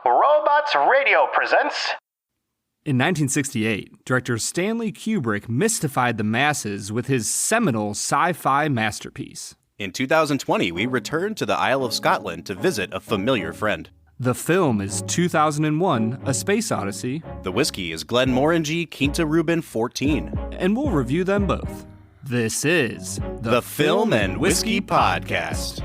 Robots Radio presents... In 1968, director Stanley Kubrick mystified the masses with his seminal sci-fi masterpiece. In 2020, we returned to the Isle of Scotland to visit a familiar friend. The film is 2001, A Space Odyssey. The whiskey is Glenmorangie Quinta Ruban 14. And we'll review them both. This is the Film and Whiskey Podcast.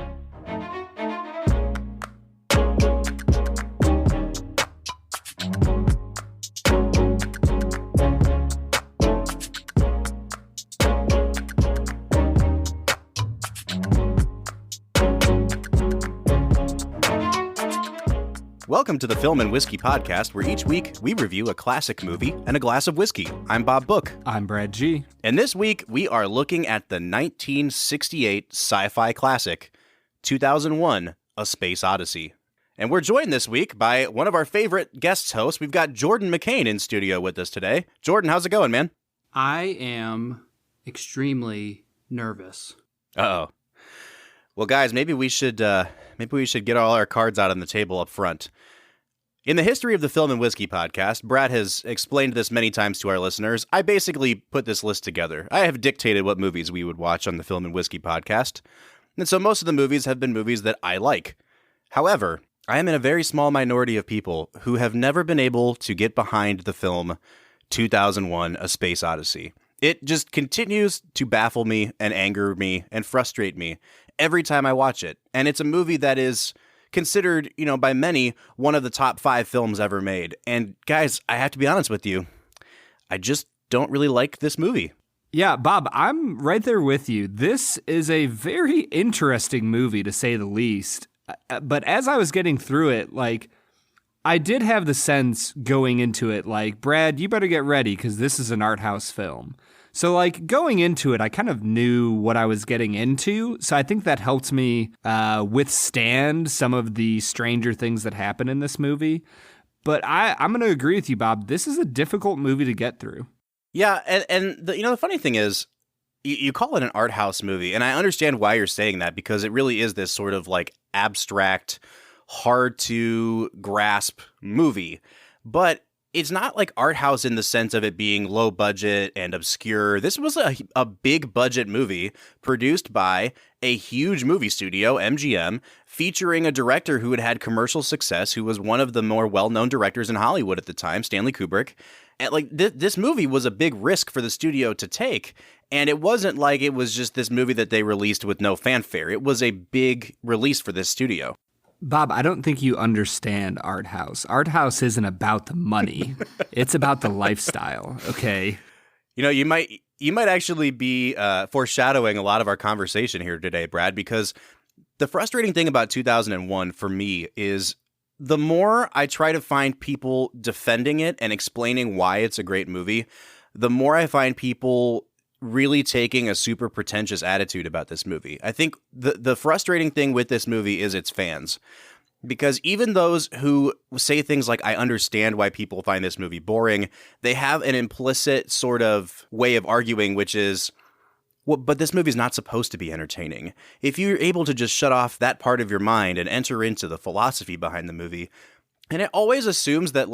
Welcome to the Film and Whiskey Podcast, where each week we review a classic movie and a glass of whiskey. I'm Bob Book. I'm Brad G. And this week we are looking at the 1968 sci-fi classic, 2001, A Space Odyssey. And we're joined this week by one of our favorite guest hosts. We've got Jordan McCain in studio with us today. Jordan, how's it going, man? I am extremely nervous. Uh-oh. Well, guys, maybe we should get all our cards out on the table up front. In the history of the Film and Whiskey Podcast, Brad has explained this many times to our listeners. I basically put this list together. I have dictated what movies we would watch on the Film and Whiskey Podcast. And so most of the movies have been movies that I like. However, I am in a very small minority of people who have never been able to get behind the film 2001: A Space Odyssey. It just continues to baffle me and anger me and frustrate me every time I watch it. And it's a movie that is considered, by many, one of the top 5 films ever made. And guys, I have to be honest with you, I just don't really like this movie. Yeah, Bob, I'm right there with you. This is a very interesting movie, to say the least. But as I was getting through it, I did have the sense going into it, Brad, you better get ready because this is an art house film. So, going into it, I kind of knew what I was getting into. So I think that helped me withstand some of the stranger things that happen in this movie. But I'm going to agree with you, Bob. This is a difficult movie to get through. Yeah, and the funny thing is, you call it an art house movie, and I understand why you're saying that, because it really is this sort of abstract, hard to grasp movie. But it's not like art house in the sense of it being low budget and obscure. This was a big budget movie produced by a huge movie studio, MGM, featuring a director who had had commercial success, who was one of the more well-known directors in Hollywood at the time, Stanley Kubrick. And this movie was a big risk for the studio to take. And it wasn't like it was just this movie that they released with no fanfare. It was a big release for this studio. Bob, I don't think you understand art house. Art house isn't about the money. It's about the lifestyle, okay? You might actually be foreshadowing a lot of our conversation here today, Brad, because the frustrating thing about 2001 for me is the more I try to find people defending it and explaining why it's a great movie, the more I find people really taking a super pretentious attitude about this movie. I think the frustrating thing with this movie is its fans. Because even those who say things like, I understand why people find this movie boring, they have an implicit sort of way of arguing, which is, well, but this movie's not supposed to be entertaining. If you're able to just shut off that part of your mind and enter into the philosophy behind the movie, and it always assumes that,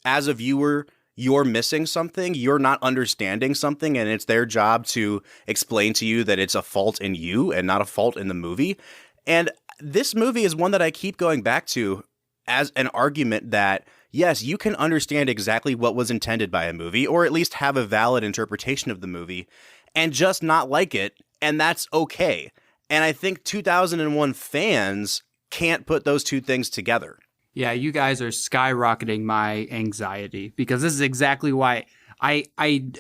as a viewer, you're missing something, you're not understanding something, and it's their job to explain to you that it's a fault in you and not a fault in the movie. And this movie is one that I keep going back to as an argument that, yes, you can understand exactly what was intended by a movie, or at least have a valid interpretation of the movie, and just not like it, and that's okay. And I think 2001 fans can't put those two things together. Yeah, you guys are skyrocketing my anxiety, because this is exactly why I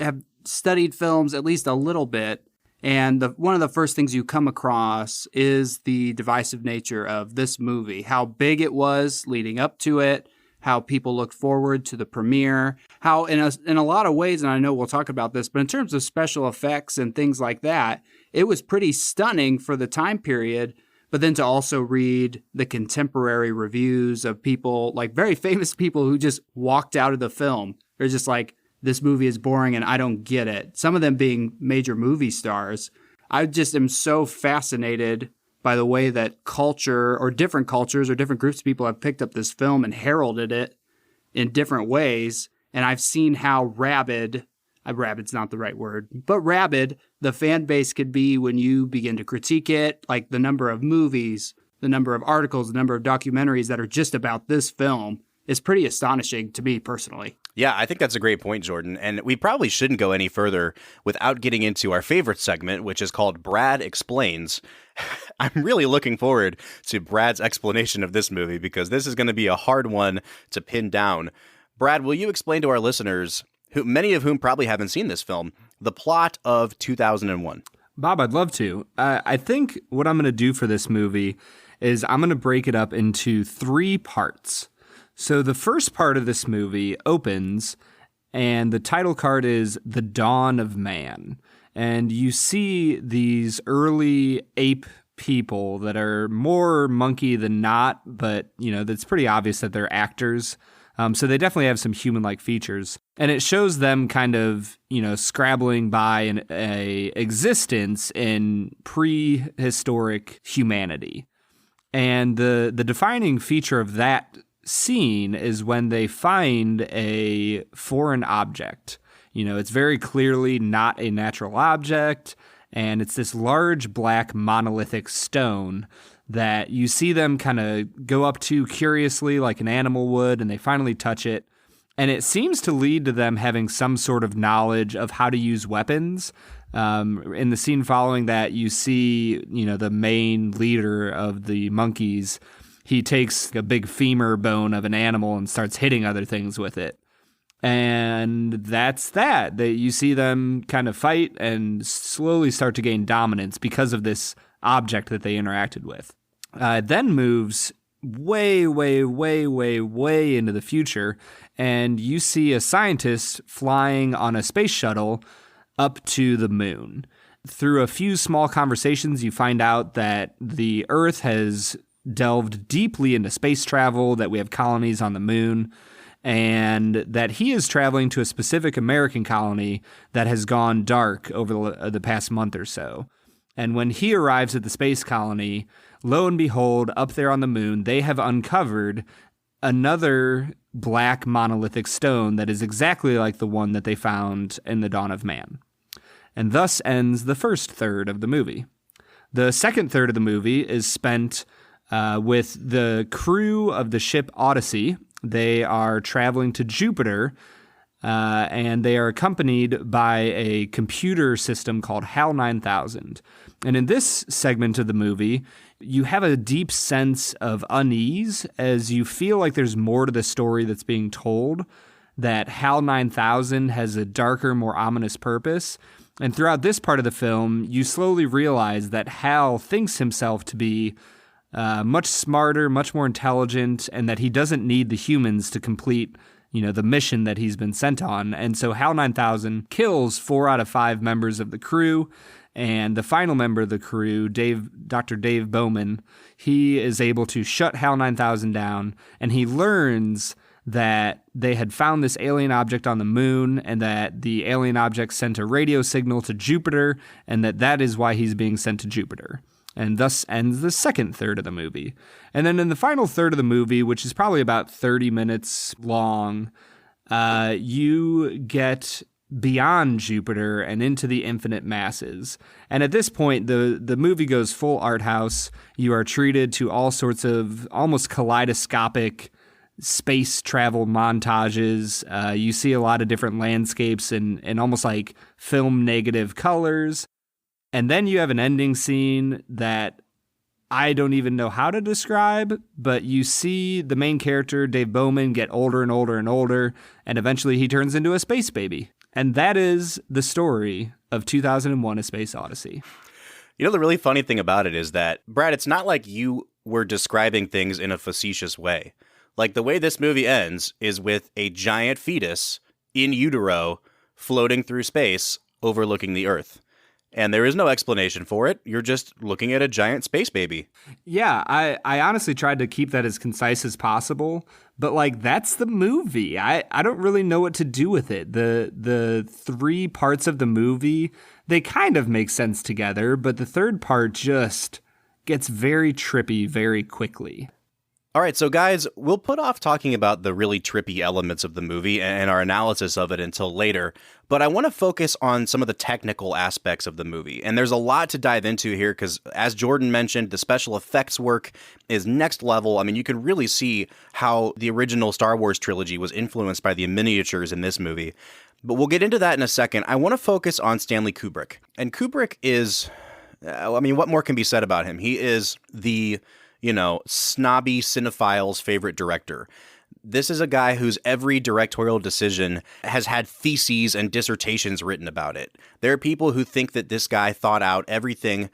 have studied films at least a little bit. And one of the first things you come across is the divisive nature of this movie, how big it was leading up to it, how people looked forward to the premiere, how in a lot of ways, and I know we'll talk about this, but in terms of special effects and things like that, it was pretty stunning for the time period. But then to also read the contemporary reviews of people, very famous people who just walked out of the film. They're just like, this movie is boring and I don't get it. Some of them being major movie stars. I just am so fascinated by the way that culture or different cultures or different groups of people have picked up this film and heralded it in different ways. And I've seen how rabid's not the right word, but rabid the fan base could be when you begin to critique it, like the number of movies, the number of articles, the number of documentaries that are just about this film is pretty astonishing to me personally. Yeah, I think that's a great point, Jordan. And we probably shouldn't go any further without getting into our favorite segment, which is called Brad Explains. I'm really looking forward to Brad's explanation of this movie because this is going to be a hard one to pin down. Brad, will you explain to our listeners, many of whom probably haven't seen this film, the plot of 2001? Bob, I'd love to. I think what I'm going to do for this movie is I'm going to break it up into 3 parts. So the first part of this movie opens, and the title card is The Dawn of Man. And you see these early ape people that are more monkey than not, but, that's pretty obvious that they're actors. So they definitely have some human-like features. And it shows them kind of, scrabbling by a existence in prehistoric humanity. And the defining feature of that scene is when they find a foreign object. It's very clearly not a natural object, and it's this large black monolithic stone that you see them kind of go up to curiously like an animal would, and they finally touch it. And it seems to lead to them having some sort of knowledge of how to use weapons. In the scene following that, you see, the main leader of the monkeys. He takes a big femur bone of an animal and starts hitting other things with it. And that's that. You see them kind of fight and slowly start to gain dominance because of this object that they interacted with. It then moves way, way, way, way, way into the future, and you see a scientist flying on a space shuttle up to the moon. Through a few small conversations, you find out that the Earth has delved deeply into space travel, that we have colonies on the moon, and that he is traveling to a specific American colony that has gone dark over the past month or so. And when he arrives at the space colony, lo and behold, up there on the moon, they have uncovered another black monolithic stone that is exactly like the one that they found in the Dawn of Man. And thus ends the first third of the movie. The second third of the movie is spent with the crew of the ship Odyssey. They are traveling to Jupiter, and they are accompanied by a computer system called HAL 9000. And in this segment of the movie, you have a deep sense of unease as you feel like there's more to the story that's being told, that HAL 9000 has a darker, more ominous purpose. And throughout this part of the film, you slowly realize that Hal thinks himself to be much smarter, much more intelligent, and that he doesn't need the humans to complete, the mission that he's been sent on. And so HAL 9000 kills 4 out of 5 members of the crew, and the final member of the crew, Dr. Dave Bowman, he is able to shut HAL 9000 down, and he learns that they had found this alien object on the moon, and that the alien object sent a radio signal to Jupiter, and that is why he's being sent to Jupiter. And thus ends the second third of the movie. And then in the final third of the movie, which is probably about 30 minutes long, you get beyond Jupiter and into the infinite masses. And at this point, the movie goes full art house. You are treated to all sorts of almost kaleidoscopic space travel montages. You see a lot of different landscapes in almost like film negative colors. And then you have an ending scene that I don't even know how to describe, but you see the main character, Dave Bowman, get older and older and older, and eventually he turns into a space baby. And that is the story of 2001: A Space Odyssey. The really funny thing about it is that, Brad, it's not like you were describing things in a facetious way. Like, the way this movie ends is with a giant fetus in utero floating through space overlooking the Earth. And there is no explanation for it. You're just looking at a giant space baby. Yeah, I honestly tried to keep that as concise as possible, but that's the movie. I don't really know what to do with it. The 3 parts of the movie, they kind of make sense together, but the third part just gets very trippy very quickly. All right, so guys, we'll put off talking about the really trippy elements of the movie and our analysis of it until later, but I want to focus on some of the technical aspects of the movie. And there's a lot to dive into here because, as Jordan mentioned, the special effects work is next level. I mean, you can really see how the original Star Wars trilogy was influenced by the miniatures in this movie. But we'll get into that in a second. I want to focus on Stanley Kubrick. And Kubrick is, what more can be said about him? He is the snobby cinephile's favorite director. This is a guy whose every directorial decision has had theses and dissertations written about it. There are people who think that this guy thought out everything,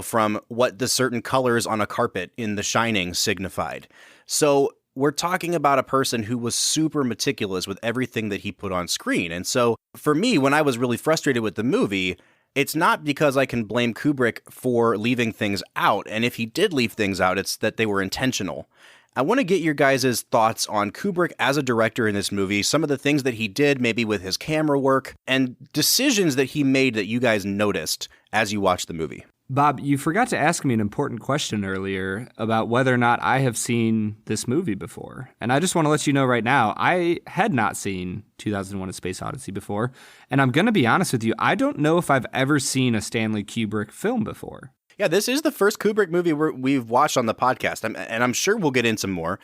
from what the certain colors on a carpet in The Shining signified. So we're talking about a person who was super meticulous with everything that he put on screen. And so for me, when I was really frustrated with the movie, it's not because I can blame Kubrick for leaving things out, and if he did leave things out, it's that they were intentional. I want to get your guys' thoughts on Kubrick as a director in this movie, some of the things that he did, maybe with his camera work, and decisions that he made that you guys noticed as you watched the movie. Bob, you forgot to ask me an important question earlier about whether or not I have seen this movie before. And I just want to let you know right now, I had not seen 2001: A Space Odyssey before. And I'm going to be honest with you, I don't know if I've ever seen a Stanley Kubrick film before. Yeah, this is the first Kubrick movie we've watched on the podcast, and I'm sure we'll get into more.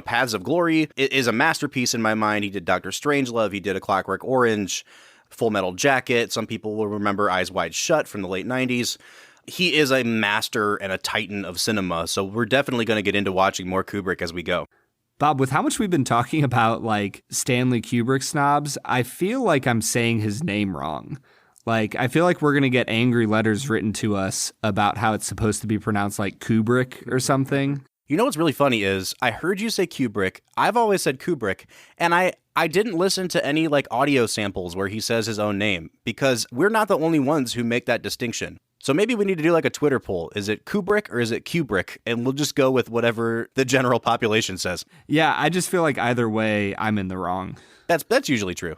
Paths of Glory is a masterpiece in my mind. He did Dr. Strangelove, he did A Clockwork Orange, Full Metal Jacket. Some people will remember Eyes Wide Shut from the late 90s. He is a master and a titan of cinema, so we're definitely going to get into watching more Kubrick as we go. Bob, with how much we've been talking about, Stanley Kubrick snobs, I feel like I'm saying his name wrong. I feel like we're going to get angry letters written to us about how it's supposed to be pronounced like Kubrick or something. You know what's really funny is I heard you say Kubrick. I've always said Kubrick, and I didn't listen to any audio samples where he says his own name because we're not the only ones who make that distinction. So maybe we need to do a Twitter poll. Is it Kubrick or is it Kubrick? And we'll just go with whatever the general population says. Yeah, I just feel like either way, I'm in the wrong. That's usually true.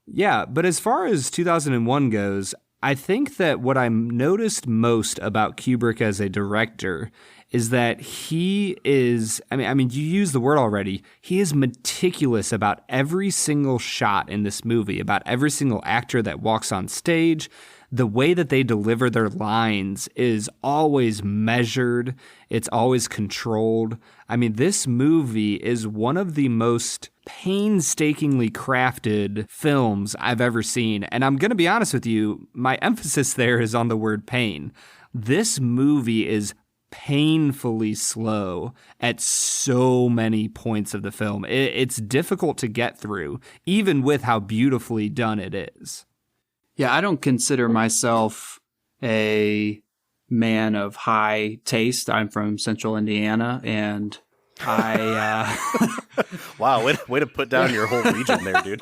Yeah, but as far as 2001 goes, I think that what I noticed most about Kubrick as a director is that he is, you used the word already, he is meticulous about every single shot in this movie, about every single actor that walks on stage. The way that they deliver their lines is always measured. It's always controlled. This movie is one of the most painstakingly crafted films I've ever seen. And I'm going to be honest with you, my emphasis there is on the word pain. This movie is painfully slow at so many points of the film. It's difficult to get through, even with how beautifully done it is. Yeah, I don't consider myself a man of high taste. I'm from Central Indiana, and I... Wow, way to put down your whole region there, dude.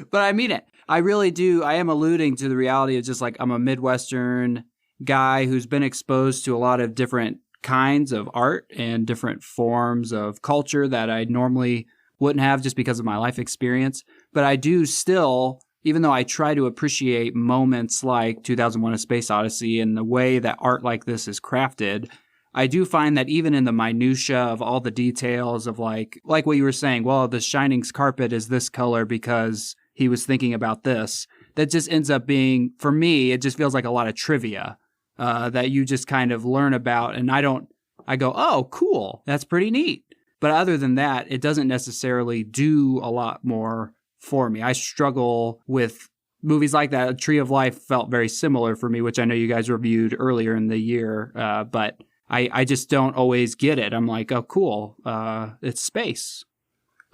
But I mean it. I really do. I am alluding to the reality of just I'm a Midwestern guy who's been exposed to a lot of different kinds of art and different forms of culture that I normally wouldn't have just because of my life experience. But I do still... Even though I try to appreciate moments like 2001: A Space Odyssey and the way that art like this is crafted, I do find that even in the minutia of all the details of like what you were saying, well, the Shining's carpet is this color because he was thinking about this. That just ends up being, for me, it just feels like a lot of trivia that you just kind of learn about. And I go, oh, cool, that's pretty neat. But other than that, it doesn't necessarily do a lot more for me. I struggle with movies like that. A Tree of Life felt very similar for me, which I know you guys reviewed earlier in the year, but I just don't always get it. I'm like, oh, cool, it's space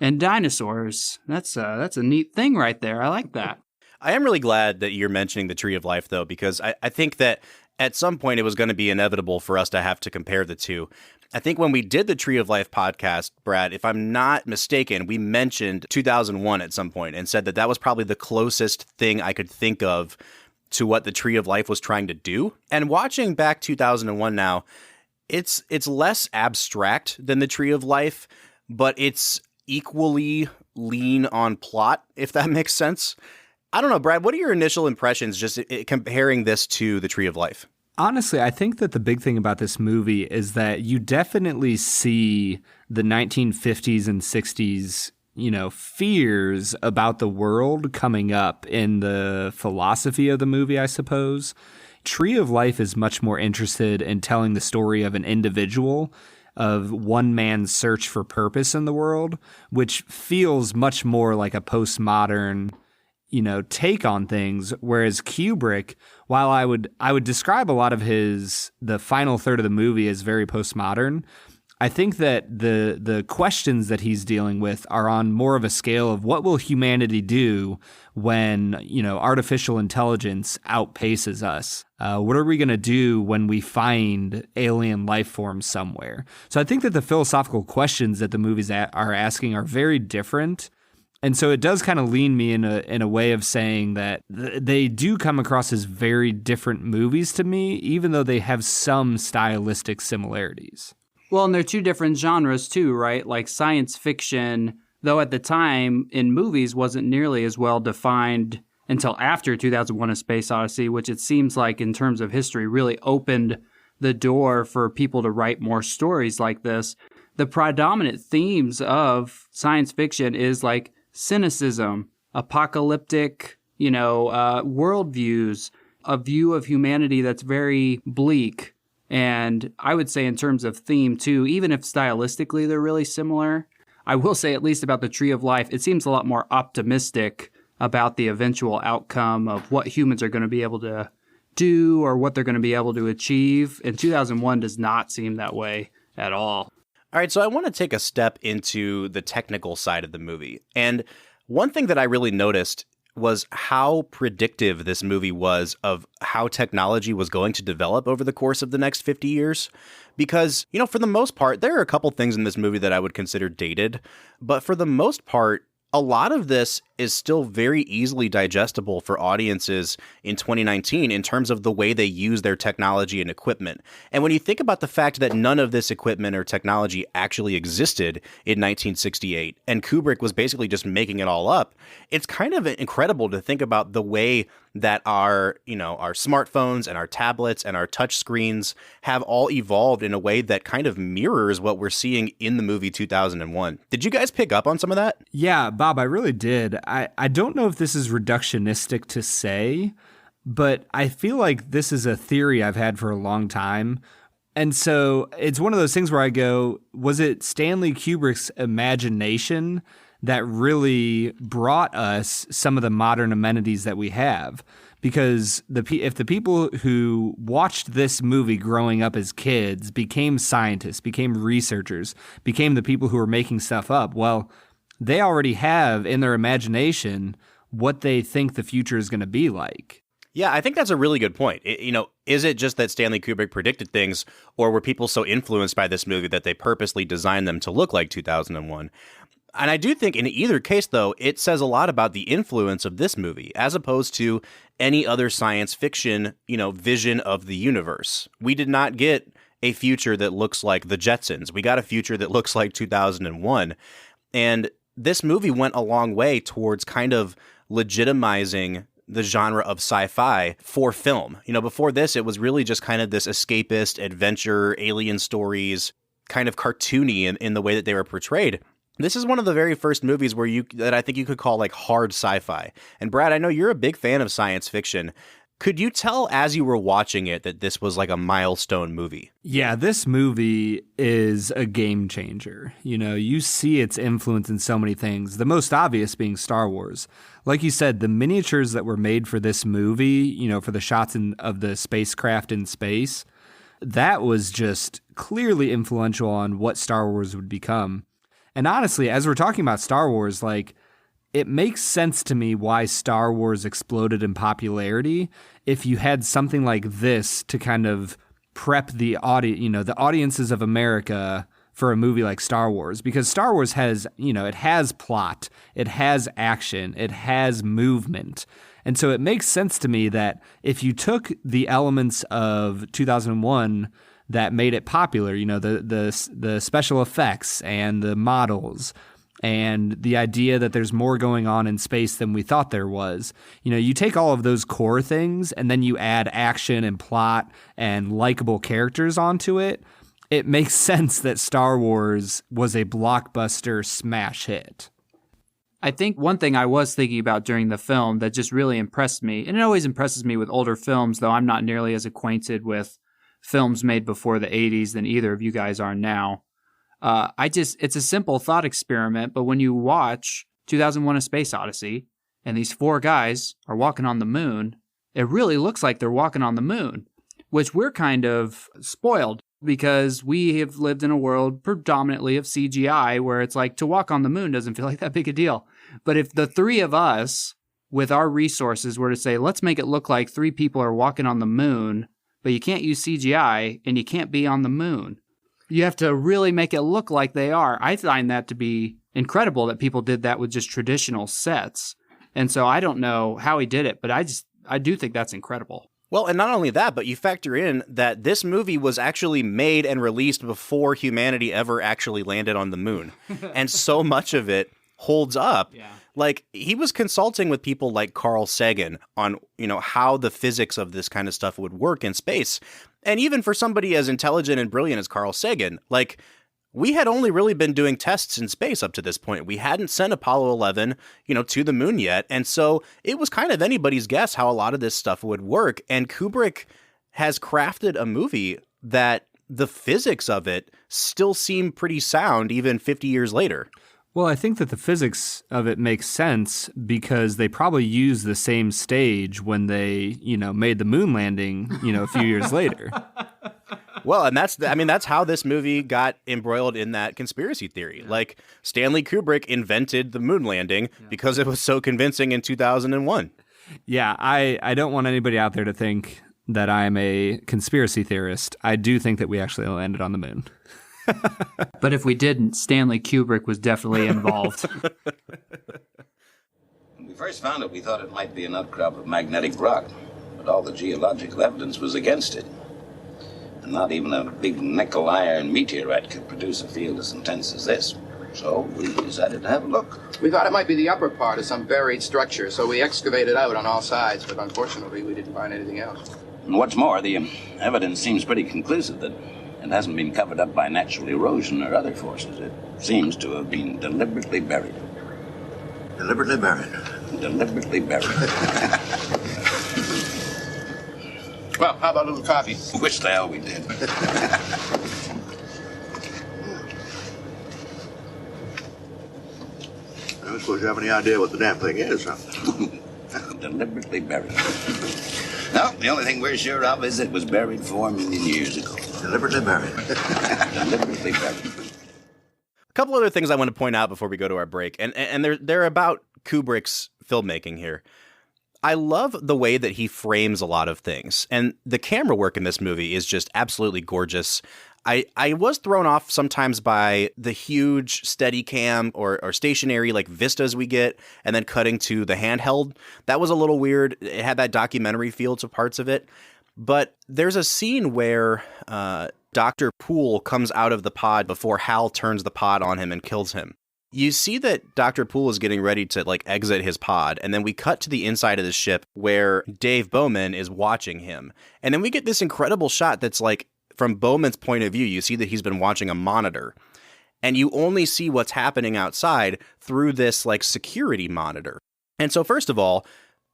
and dinosaurs. That's a neat thing right there. I like that. I am really glad that you're mentioning the Tree of Life, though, because I think that at some point it was going to be inevitable for us to have to compare the two. I think when we did the Tree of Life podcast, Brad, if I'm not mistaken, we mentioned 2001 at some point and said that was probably the closest thing I could think of to what the Tree of Life was trying to do. And watching back 2001 now, it's less abstract than the Tree of Life, but it's equally lean on plot, if that makes sense. I don't know, Brad, what are your initial impressions just comparing this to the Tree of Life? Honestly, I think that the big thing about this movie is that you definitely see the 1950s and 60s, fears about the world coming up in the philosophy of the movie, I suppose. Tree of Life is much more interested in telling the story of an individual, of one man's search for purpose in the world, which feels much more like a postmodern, take on things. Whereas Kubrick, while I would describe a lot of the final third of the movie as very postmodern, I think that the questions that he's dealing with are on more of a scale of what will humanity do when, artificial intelligence outpaces us? What are we going to do when we find alien life forms somewhere? So I think that the philosophical questions that the movies are asking are very different. And so it does kind of lean me in a way of saying that they do come across as very different movies to me, even though they have some stylistic similarities. Well, and they're two different genres too, right? Like science fiction, though at the time in movies wasn't nearly as well defined until after 2001: A Space Odyssey, which it seems like in terms of history really opened the door for people to write more stories like this. The predominant themes of science fiction is like cynicism, apocalyptic, worldviews, a view of humanity that's very bleak. And I would say in terms of theme too, even if stylistically they're really similar, I will say at least about the Tree of Life, it seems a lot more optimistic about the eventual outcome of what humans are going to be able to do or what they're going to be able to achieve. And 2001 does not seem that way at all. All right, so I want to take a step into the technical side of the movie. And one thing that I really noticed was how predictive this movie was of how technology was going to develop over the course of the next 50 years. Because, for the most part, there are a couple things in this movie that I would consider dated. But for the most part, a lot of this is still very easily digestible for audiences in 2019 in terms of the way they use their technology and equipment. And when you think about the fact that none of this equipment or technology actually existed in 1968, and Kubrick was basically just making it all up, it's kind of incredible to think about the way that our smartphones and our tablets and our touch screens have all evolved in a way that kind of mirrors what we're seeing in the movie 2001. Did you guys pick up on some of that? Yeah, Bob, I really did. I don't know if this is reductionistic to say, but I feel like this is a theory I've had for a long time. And so it's one of those things where I go, was it Stanley Kubrick's imagination that really brought us some of the modern amenities that we have? Because if the people who watched this movie growing up as kids became scientists, became researchers, became the people who were making stuff up, well, they already have in their imagination what they think the future is going to be like. Yeah, I think that's a really good point. Is it just that Stanley Kubrick predicted things, or were people so influenced by this movie that they purposely designed them to look like 2001? And I do think in either case, though, it says a lot about the influence of this movie as opposed to any other science fiction, vision of the universe. We did not get a future that looks like the Jetsons. We got a future that looks like 2001. And this movie went a long way towards kind of legitimizing the genre of sci-fi for film. Before this, it was really just kind of this escapist adventure, alien stories, kind of cartoony in the way that they were portrayed. This is one of the very first movies that I think you could call like hard sci-fi. And Brad, I know you're a big fan of science fiction. Could you tell as you were watching it that this was like a milestone movie? Yeah, this movie is a game changer. You see its influence in so many things, the most obvious being Star Wars. Like you said, the miniatures that were made for this movie, for the shots of the spacecraft in space, that was just clearly influential on what Star Wars would become. And honestly, as we're talking about Star Wars, it makes sense to me why Star Wars exploded in popularity if you had something like this to kind of prep the audiences of America for a movie like Star Wars. Because Star Wars has, it has plot, it has action, it has movement. And so it makes sense to me that if you took the elements of 2001 that made it popular, the special effects and the models, and the idea that there's more going on in space than we thought there was. You know, you take all of those core things and then you add action and plot and likable characters onto it. It makes sense that Star Wars was a blockbuster smash hit. I think one thing I was thinking about during the film that just really impressed me, and it always impresses me with older films, though I'm not nearly as acquainted with films made before the 80s than either of you guys are now. It's a simple thought experiment, but when you watch 2001: A Space Odyssey and these four guys are walking on the moon, it really looks like they're walking on the moon, which we're kind of spoiled because we have lived in a world predominantly of CGI where it's like to walk on the moon doesn't feel like that big a deal. But if the three of us with our resources were to say, let's make it look like three people are walking on the moon, but you can't use CGI and you can't be on the moon. You have to really make it look like they are. I find that to be incredible that people did that with just traditional sets. And so I don't know how he did it, but I do think that's incredible. Well, and not only that, but you factor in that this movie was actually made and released before humanity ever actually landed on the moon. And so much of it holds up. Yeah. Like, he was consulting with people like Carl Sagan on, you know, how the physics of this kind of stuff would work in space. And even for somebody as intelligent and brilliant as Carl Sagan, like, we had only really been doing tests in space up to this point. We hadn't sent Apollo 11, you know, to the moon yet. And so it was kind of anybody's guess how a lot of this stuff would work. And Kubrick has crafted a movie that the physics of it still seem pretty sound even 50 years later. Well, I think that the physics of it makes sense because they probably used the same stage when they, you know, made the moon landing, you know, a few years later. Well, and that's how this movie got embroiled in that conspiracy theory. Yeah. Like, Stanley Kubrick invented the moon landing because it was so convincing in 2001. Yeah, I don't want anybody out there to think that I'm a conspiracy theorist. I do think that we actually landed on the moon. But if we didn't, Stanley Kubrick was definitely involved. When we first found it, we thought it might be an outcrop of magnetic rock, but all the geological evidence was against it. And not even a big nickel iron meteorite could produce a field as intense as this. So we decided to have a look. We thought it might be the upper part of some buried structure, so we excavated out on all sides, but unfortunately we didn't find anything else. And what's more, the evidence seems pretty conclusive that it hasn't been covered up by natural erosion or other forces. It seems to have been deliberately buried. Deliberately buried? Deliberately buried. Well, how about a little coffee? Wish the hell we did. I don't suppose you have any idea what the damn thing is, huh? Deliberately buried. No, the only thing we're sure of is it was buried 4 million years ago. Deliberately buried. Deliberately buried. A couple other things I want to point out before we go to our break, and they're about Kubrick's filmmaking here. I love the way that he frames a lot of things, and the camera work in this movie is just absolutely gorgeous. I was thrown off sometimes by the huge steady cam or stationary like vistas we get and then cutting to the handheld. That was a little weird. It had that documentary feel to parts of it. But there's a scene where Dr. Poole comes out of the pod before Hal turns the pod on him and kills him. You see that Dr. Poole is getting ready to like exit his pod, and then we cut to the inside of the ship where Dave Bowman is watching him. And then we get this incredible shot that's like, from Bowman's point of view, you see that he's been watching a monitor, and you only see what's happening outside through this like security monitor. And so first of all,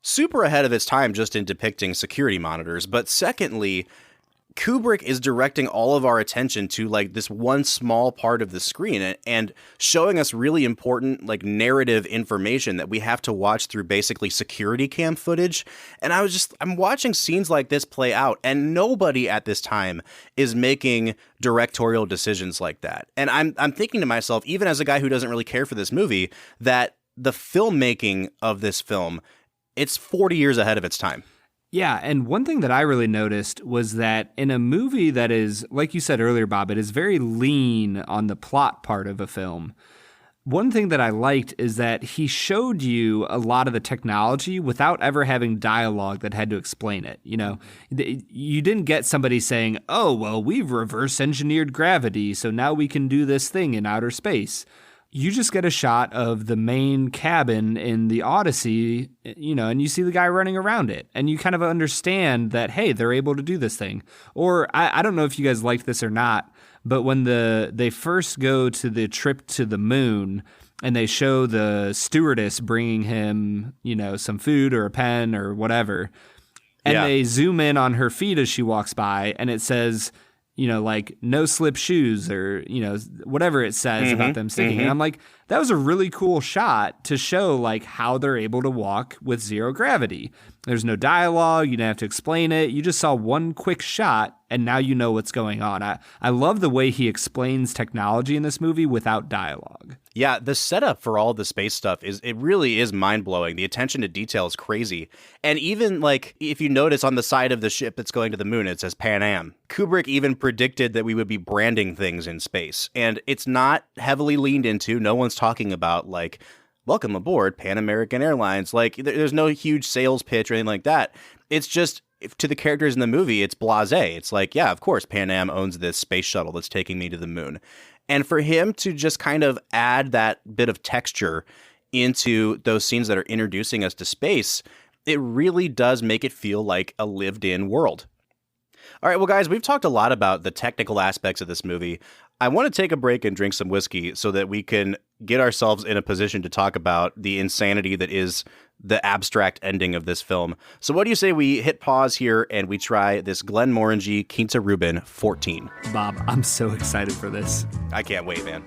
super ahead of its time just in depicting security monitors. But secondly, Kubrick is directing all of our attention to like this one small part of the screen and showing us really important like narrative information that we have to watch through basically security cam footage. And I'm watching scenes like this play out, and nobody at this time is making directorial decisions like that. And I'm thinking to myself, even as a guy who doesn't really care for this movie, that the filmmaking of this film, it's 40 years ahead of its time. Yeah, and one thing that I really noticed was that in a movie that is, like you said earlier, Bob, it is very lean on the plot part of a film. One thing that I liked is that he showed you a lot of the technology without ever having dialogue that had to explain it. You know, you didn't get somebody saying, oh, well, we've reverse engineered gravity, so now we can do this thing in outer space. you just get a shot of the main cabin in the Odyssey, and you see the guy running around it. And you kind of understand that, hey, they're able to do this thing. Or I don't know if you guys liked this or not, but when they first go to the trip to the moon and they show the stewardess bringing him, some food or a pen or whatever, and they zoom in on her feet as she walks by and it says, like no slip shoes or, whatever it says about them sticking. And I'm like, that was a really cool shot to show like how they're able to walk with zero gravity. There's no dialogue. You didn't have to explain it. You just saw one quick shot and now you know what's going on. I love the way he explains technology in this movie without dialogue. Yeah, the setup for all the space stuff it really is mind-blowing. The attention to detail is crazy. And even like if you notice on the side of the ship that's going to the moon, it says Pan Am. Kubrick even predicted that we would be branding things in space. And it's not heavily leaned into. No one's talking about like, welcome aboard Pan American Airlines. Like there's no huge sales pitch or anything like that. It's just to the characters in the movie, it's blasé. It's like, yeah, of course, Pan Am owns this space shuttle that's taking me to the moon. And for him to just kind of add that bit of texture into those scenes that are introducing us to space, it really does make it feel like a lived-in world. All right, well, guys, we've talked a lot about the technical aspects of this movie. I want to take a break and drink some whiskey so that we can get ourselves in a position to talk about the insanity that is the abstract ending of this film. So what do you say we hit pause here and we try this Glenmorangie Quinta Ruban 14? Bob, I'm so excited for this. I can't wait, man.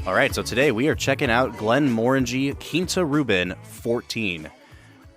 All right, so today we are checking out Glenmorangie Quinta Ruban 14.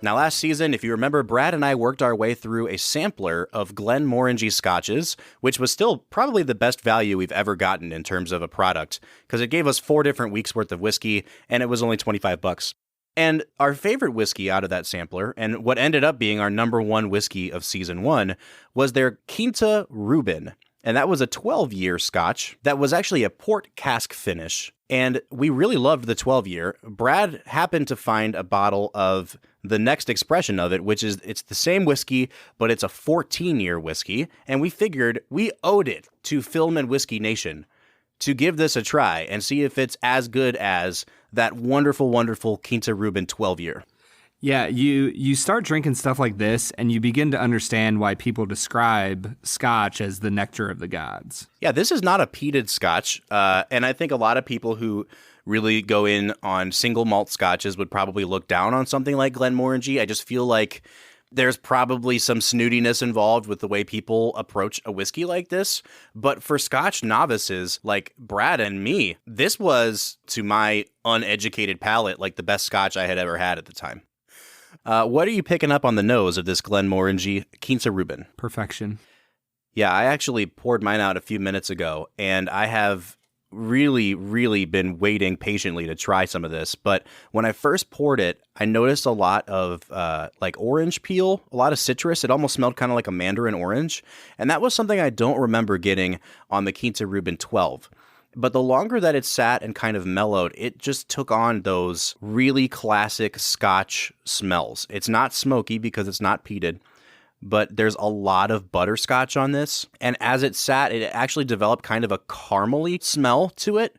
Now, last season, if you remember, Brad and I worked our way through a sampler of Glenmorangie scotches, which was still probably the best value we've ever gotten in terms of a product, because it gave us 4 different weeks worth of whiskey, and it was only $25. And our favorite whiskey out of that sampler, and what ended up being our number 1 whiskey of season 1, was their Quinta Ruban. And that was a 12-year scotch that was actually a port cask finish. And we really loved the 12-year. Brad happened to find a bottle of the next expression of it, which is it's the same whiskey, but it's a 14-year whiskey. And we figured we owed it to Film and Whiskey Nation to give this a try and see if it's as good as that wonderful, wonderful Quinta Ruban 12-year. Yeah, you start drinking stuff like this and you begin to understand why people describe scotch as the nectar of the gods. Yeah, this is not a peated scotch. And I think a lot of people who really go in on single malt scotches would probably look down on something like Glenmorangie. I just feel like there's probably some snootiness involved with the way people approach a whiskey like this. But for scotch novices like Brad and me, this was, to my uneducated palate, like the best scotch I had ever had at the time. What are you picking up on the nose of this Glenmorangie Quinta Ruban? Perfection. Yeah, I actually poured mine out a few minutes ago, and I have really, really been waiting patiently to try some of this. But when I first poured it, I noticed a lot of like orange peel, a lot of citrus. It almost smelled kind of like a mandarin orange. And that was something I don't remember getting on the Quinta Ruban 12. But the longer that it sat and kind of mellowed, it just took on those really classic Scotch smells. It's not smoky because it's not peated, but there's a lot of butterscotch on this. And as it sat, it actually developed kind of a caramely smell to it,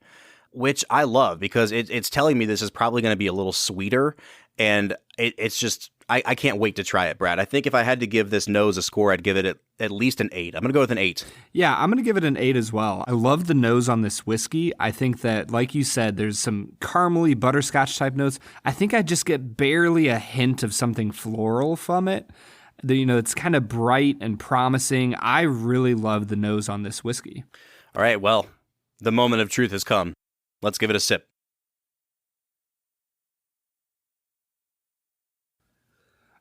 which I love because it's telling me this is probably going to be a little sweeter. And it's just, I can't wait to try it, Brad. I think if I had to give this nose a score, I'd give it at least an 8. I'm going to go with an 8. Yeah, I'm going to give it an 8 as well. I love the nose on this whiskey. I think that, like you said, there's some caramely butterscotch type notes. I think I just get barely a hint of something floral from it. It's kind of bright and promising. I really love the nose on this whiskey. All right, well, the moment of truth has come. Let's give it a sip.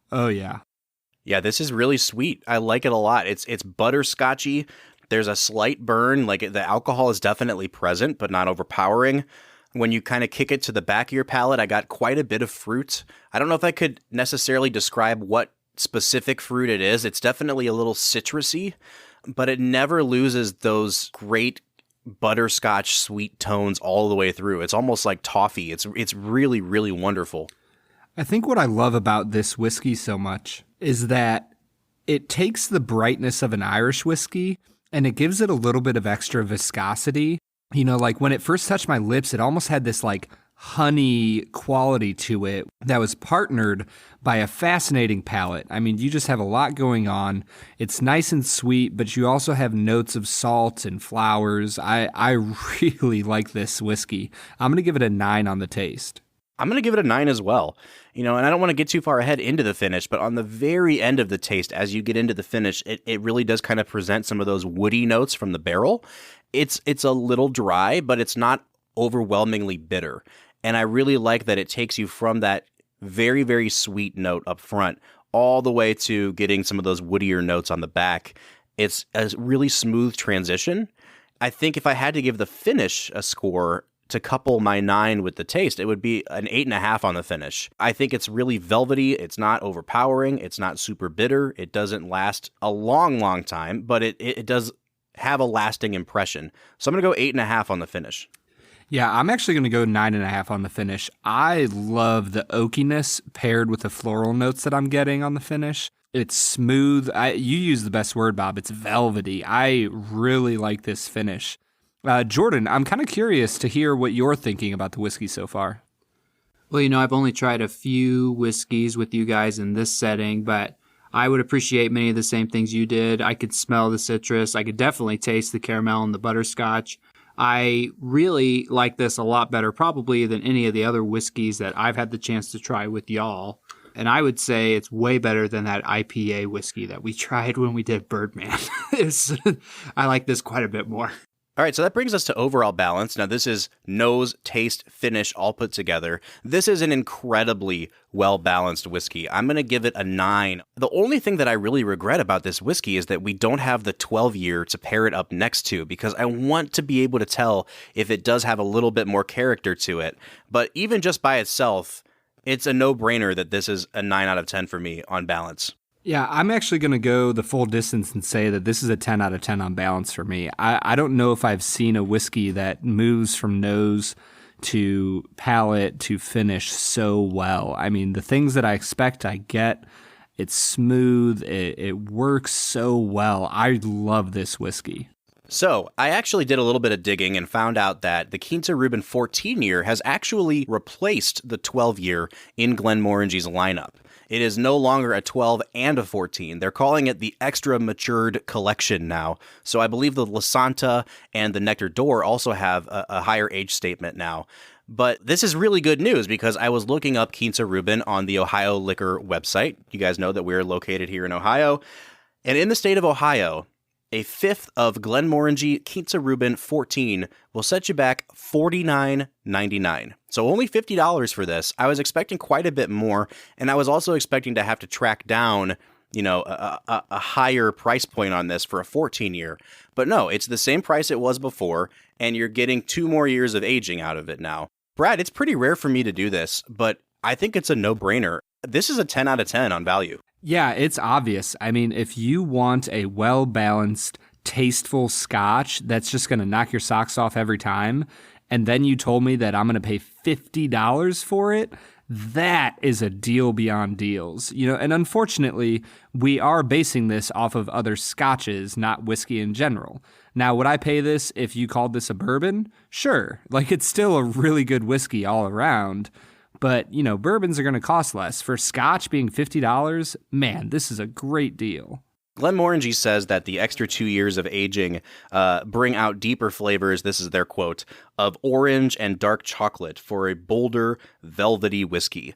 Oh, yeah. Yeah, this is really sweet. I like it a lot. It's butterscotchy. There's a slight burn. Like the alcohol is definitely present, but not overpowering. I'm When you kind of kick it to the back of your palate, I got quite a bit of fruit. I don't know if I could necessarily describe what specific fruit it is. It's definitely a little citrusy, but it never loses those great butterscotch sweet tones all the way through. It's almost like toffee. It's really, really wonderful. I think what I love about this whiskey so much is that it takes the brightness of an Irish whiskey and it gives it a little bit of extra viscosity. You know, like when it first touched my lips, it almost had this like honey quality to it that was partnered by a fascinating palate. I mean, you just have a lot going on. It's nice and sweet, but you also have notes of salt and flowers. I really like this whiskey. I'm going to give it a 9 on the taste. I'm going to give it a 9 as well. You know, and I don't want to get too far ahead into the finish, but on the very end of the taste, as you get into the finish, it really does kind of present some of those woody notes from the barrel. It's a little dry, but it's not overwhelmingly bitter. And I really like that it takes you from that very, very sweet note up front all the way to getting some of those woodier notes on the back. It's a really smooth transition. I think if I had to give the finish a score to couple my 9 with the taste, it would be an 8.5 on the finish. I think it's really velvety. It's not overpowering. It's not super bitter. It doesn't last a long, long time, but it does have a lasting impression. So I'm going to go 8.5 on the finish. Yeah, I'm actually going to go 9.5 on the finish. I love the oakiness paired with the floral notes that I'm getting on the finish. It's smooth. You use the best word, Bob. It's velvety. I really like this finish. Jordan, I'm kind of curious to hear what you're thinking about the whiskey so far. Well, you know, I've only tried a few whiskeys with you guys in this setting, but I would appreciate many of the same things you did. I could smell the citrus. I could definitely taste the caramel and the butterscotch. I really like this a lot better probably than any of the other whiskeys that I've had the chance to try with y'all. And I would say it's way better than that IPA whiskey that we tried when we did Birdman. I like this quite a bit more. All right, so that brings us to overall balance. Now, this is nose, taste, finish all put together. This is an incredibly well-balanced whiskey. I'm going to give it a 9. The only thing that I really regret about this whiskey is that we don't have the 12-year to pair it up next to, because I want to be able to tell if it does have a little bit more character to it. But even just by itself, it's a no-brainer that this is a 9 out of 10 for me on balance. Yeah, I'm actually going to go the full distance and say that this is a 10 out of 10 on balance for me. I don't know if I've seen a whiskey that moves from nose to palate to finish so well. I mean, the things that I expect, I get. It's smooth. It works so well. I love this whiskey. So, I actually did a little bit of digging and found out that the Quinta Ruban 14-year has actually replaced the 12-year in Glenmorangie's lineup. It is no longer a 12 and a 14. They're calling it the extra matured collection now. So I believe the La Santa and the Nectar d'Or also have a higher age statement now. But this is really good news because I was looking up Quinta Ruban on the Ohio Liquor website. You guys know that we're located here in Ohio. And in the state of Ohio, a fifth of Glenmorangie Quinta Ruban 14 will set you back $49.99. So only $50 for this. I was expecting quite a bit more, and I was also expecting to have to track down, you know, a higher price point on this for a 14-year. But no, it's the same price it was before, and you're getting 2 more years of aging out of it now. Brad, it's pretty rare for me to do this, but I think it's a no-brainer. This is a 10 out of 10 on value. Yeah, it's obvious. I mean, if you want a well-balanced, tasteful scotch that's just going to knock your socks off every time, and then you told me that I'm going to pay $50 for it, that is a deal beyond deals. You know, and unfortunately, we are basing this off of other scotches, not whiskey in general. Now, would I pay this if you called this a bourbon? Sure. Like, it's still a really good whiskey all around. But, you know, bourbons are going to cost less. For scotch being $50, man, this is a great deal. Glenmorangie says that the extra 2 years of aging bring out deeper flavors, this is their quote, of orange and dark chocolate for a bolder, velvety whiskey.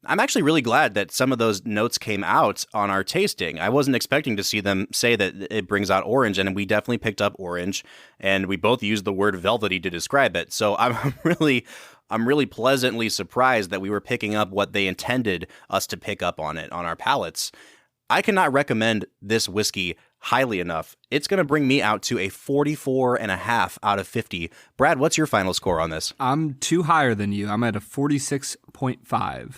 I'm actually really glad that some of those notes came out on our tasting. I wasn't expecting to see them say that it brings out orange, and we definitely picked up orange, and we both used the word velvety to describe it. So I'm really pleasantly surprised that we were picking up what they intended us to pick up on it, on our palates. I cannot recommend this whiskey highly enough, it's going to bring me out to a 44.5 out of 50. Brad, what's your final score on this? I'm two higher than you. I'm at a 46.5.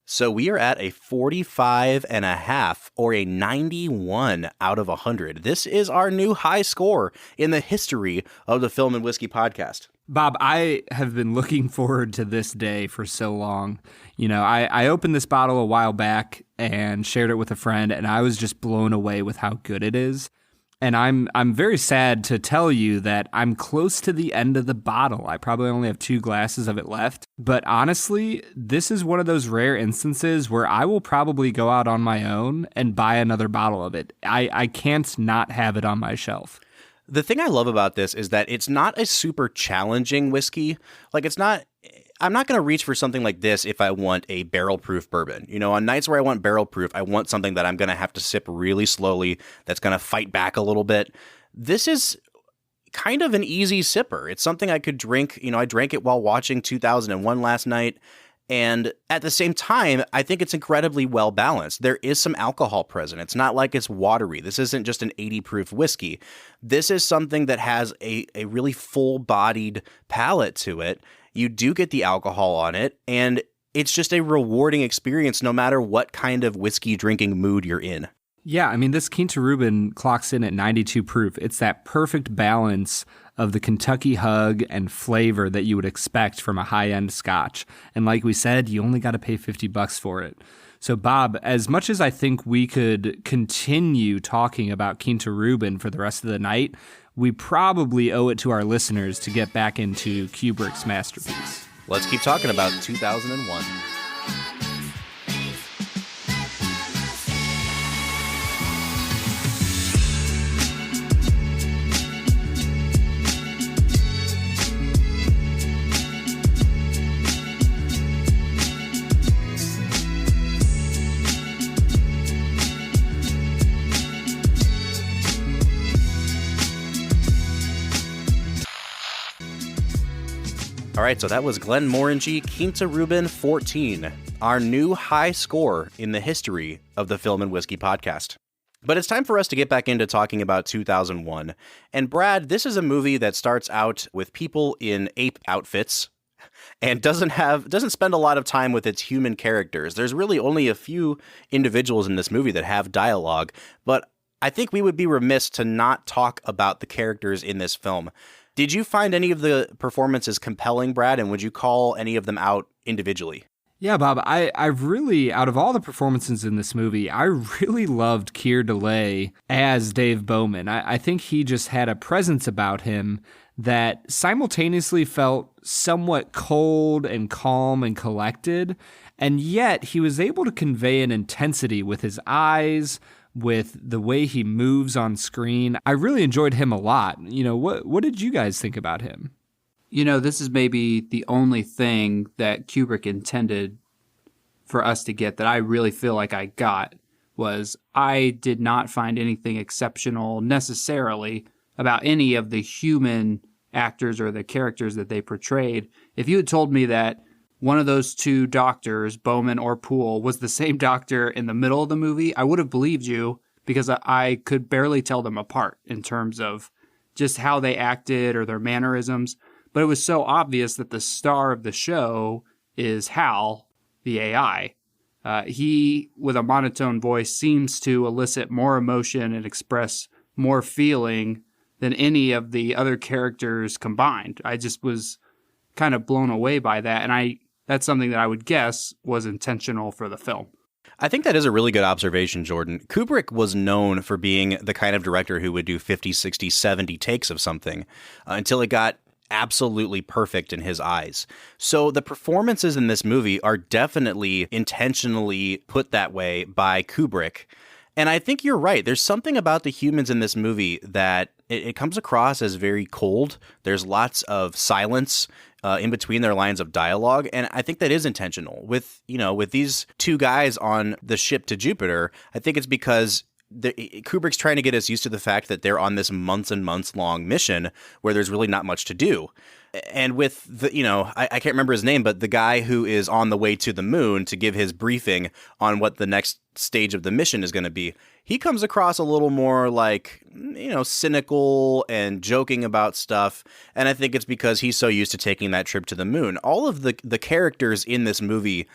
So we are at a 45.5 or a 91 out of 100. This is our new high score in the history of the Film and Whiskey podcast. Bob, I have been looking forward to this day for so long. You know, I opened this bottle a while back and shared it with a friend, and I was just blown away with how good it is. And I'm very sad to tell you that I'm close to the end of the bottle. I probably only have 2 glasses of it left. But honestly, this is one of those rare instances where I will probably go out on my own and buy another bottle of it. I can't not have it on my shelf. The thing I love about this is that it's not a super challenging whiskey. Like, I'm not going to reach for something like this if I want a barrel-proof bourbon. You know, on nights where I want barrel-proof, I want something that I'm going to have to sip really slowly, that's going to fight back a little bit. This is kind of an easy sipper. It's something I could drink. You know, I drank it while watching 2001 last night. And at the same time, I think it's incredibly well balanced. There is some alcohol present. It's not like it's watery. This isn't just an 80 proof whiskey. This is something that has a really full-bodied palate to it. You do get the alcohol on it, and it's just a rewarding experience no matter what kind of whiskey drinking mood you're in. Yeah, I mean, this Quinta Ruban clocks in at 92 proof. It's that perfect balance of the Kentucky hug and flavor that you would expect from a high-end scotch. And like we said, you only got to pay $50 for it. So, Bob, as much as I think we could continue talking about Quinta Ruban for the rest of the night, we probably owe it to our listeners to get back into Kubrick's masterpiece. Let's keep talking about 2001. All right, so that was Glenmorangie Quinta Ruban 14, our new high score in the history of the Film and Whiskey podcast. But it's time for us to get back into talking about 2001. And Brad, this is a movie that starts out with people in ape outfits and doesn't spend a lot of time with its human characters. There's really only a few individuals in this movie that have dialogue, but I think we would be remiss to not talk about the characters in this film. Did you find any of the performances compelling, Brad, and would you call any of them out individually? Yeah, Bob, I really, out of all the performances in this movie, I really loved Keir Dullea as Dave Bowman. I think he just had a presence about him that simultaneously felt somewhat cold and calm and collected, and yet he was able to convey an intensity with his eyes, with the way he moves on screen. I really enjoyed him a lot. You know, what did you guys think about him? You know, this is maybe the only thing that Kubrick intended for us to get that I really feel like I got was I did not find anything exceptional necessarily about any of the human actors or the characters that they portrayed. If you had told me that one of those two doctors, Bowman or Poole, was the same doctor in the middle of the movie, I would have believed you because I could barely tell them apart in terms of just how they acted or their mannerisms. But it was so obvious that the star of the show is Hal, the AI. He, with a monotone voice, seems to elicit more emotion and express more feeling than any of the other characters combined. I just was kind of blown away by that, and that's something that I would guess was intentional for the film. I think that is a really good observation, Jordan. Kubrick was known for being the kind of director who would do 50, 60, 70 takes of something until it got absolutely perfect in his eyes. So the performances in this movie are definitely intentionally put that way by Kubrick. And I think you're right. There's something about the humans in this movie that it comes across as very cold. There's lots of silence in between their lines of dialogue. And I think that is intentional. With these two guys on the ship to Jupiter, I think it's because Kubrick's trying to get us used to the fact that they're on this months and months long mission where there's really not much to do. And with the, I can't remember his name, but the guy who is on the way to the moon to give his briefing on what the next stage of the mission is going to be, he comes across a little more like, cynical and joking about stuff. And I think it's because he's so used to taking that trip to the moon. All of the characters in this movie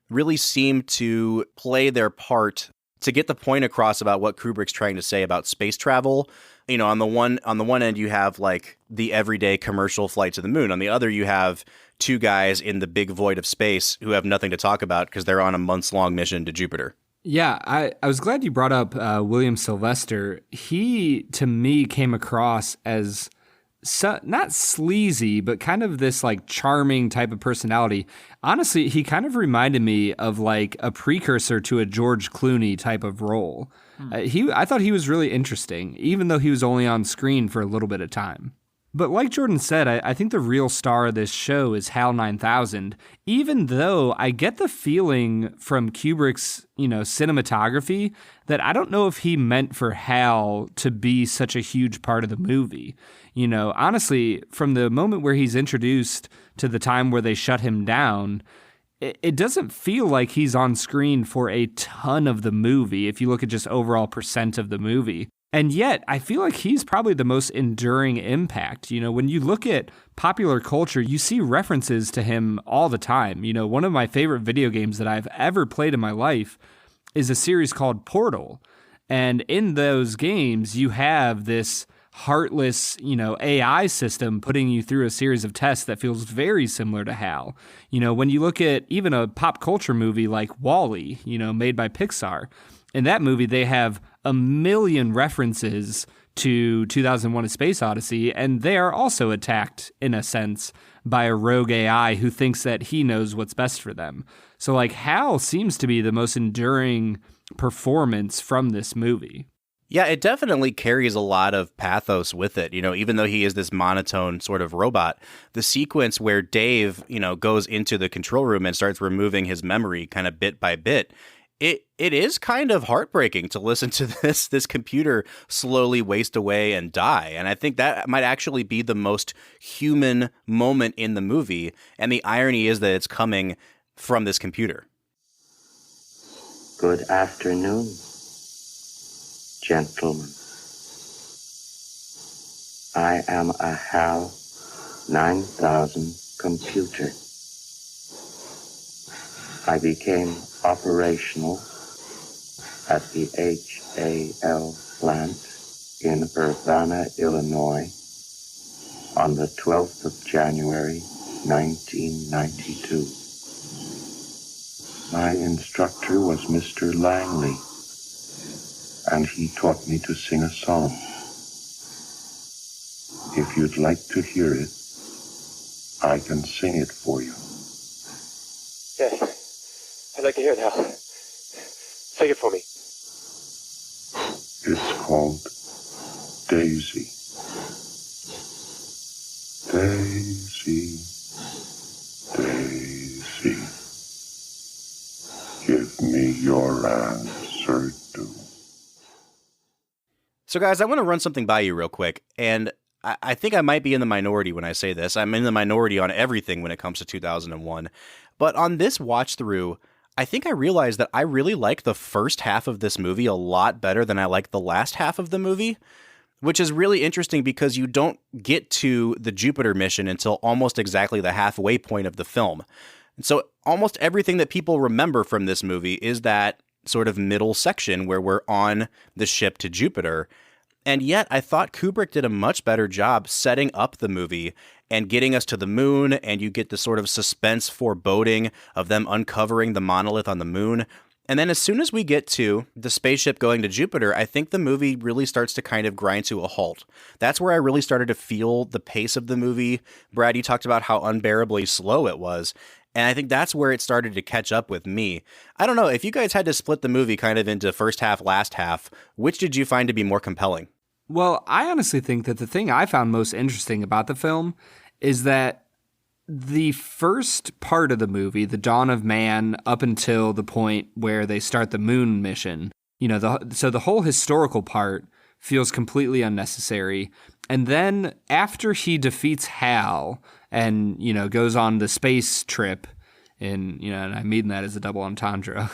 really seem to play their part to get the point across about what Kubrick's trying to say about space travel. On the one end, you have like the everyday commercial flight to the moon. On the other, you have two guys in the big void of space who have nothing to talk about because they're on a months-long mission to Jupiter. Yeah, I was glad you brought up William Sylvester. He, to me, came across as not sleazy, but kind of this like charming type of personality. Honestly, he kind of reminded me of like a precursor to a George Clooney type of role. I thought he was really interesting, even though he was only on screen for a little bit of time. But like Jordan said, I think the real star of this show is HAL 9000, even though I get the feeling from Kubrick's, cinematography that I don't know if he meant for HAL to be such a huge part of the movie. Honestly, from the moment where he's introduced to the time where they shut him down, it doesn't feel like he's on screen for a ton of the movie if you look at just overall percent of the movie. And yet, I feel like he's probably the most enduring impact. When you look at popular culture, you see references to him all the time. One of my favorite video games that I've ever played in my life is a series called Portal. And in those games, you have this heartless, AI system putting you through a series of tests that feels very similar to HAL. When you look at even a pop culture movie like WALL-E, made by Pixar, in that movie, they have a million references to 2001: A Space Odyssey, and they are also attacked, in a sense, by a rogue AI who thinks that he knows what's best for them. So, HAL seems to be the most enduring performance from this movie. Yeah, it definitely carries a lot of pathos with it. Even though he is this monotone sort of robot, the sequence where Dave, goes into the control room and starts removing his memory kind of bit by bit, it is kind of heartbreaking to listen to this computer slowly waste away and die. And I think that might actually be the most human moment in the movie. And the irony is that it's coming from this computer. Good afternoon, gentlemen. I am a HAL 9000 computer. I became operational at the HAL plant in Urbana, Illinois on the 12th of January, 1992. My instructor was Mr. Langley, and he taught me to sing a song. If you'd like to hear it, I can sing it for you. Yes, I'd like to hear it, Hal. Sing it for me. It's called Daisy. Daisy, Daisy, give me your answer, do. So, guys, I want to run something by you real quick, and I think I might be in the minority when I say this. I'm in the minority on everything when it comes to 2001. But on this watch through, I think I realized that I really like the first half of this movie a lot better than I like the last half of the movie, which is really interesting because you don't get to the Jupiter mission until almost exactly the halfway point of the film. And so almost everything that people remember from this movie is that sort of middle section where we're on the ship to Jupiter. And yet I thought Kubrick did a much better job setting up the movie and getting us to the moon, and you get the sort of suspense foreboding of them uncovering the monolith on the moon. And then as soon as we get to the spaceship going to Jupiter, I think the movie really starts to kind of grind to a halt. That's where I really started to feel the pace of the movie. Brad, you talked about how unbearably slow it was. And I think that's where it started to catch up with me. I don't know, if you guys had to split the movie kind of into first half, last half, which did you find to be more compelling? Well, I honestly think that the thing I found most interesting about the film is that the first part of the movie, the dawn of man, up until the point where they start the moon mission, so the whole historical part feels completely unnecessary. And then after he defeats Hal and, goes on the space trip. And, and I mean that as a double entendre.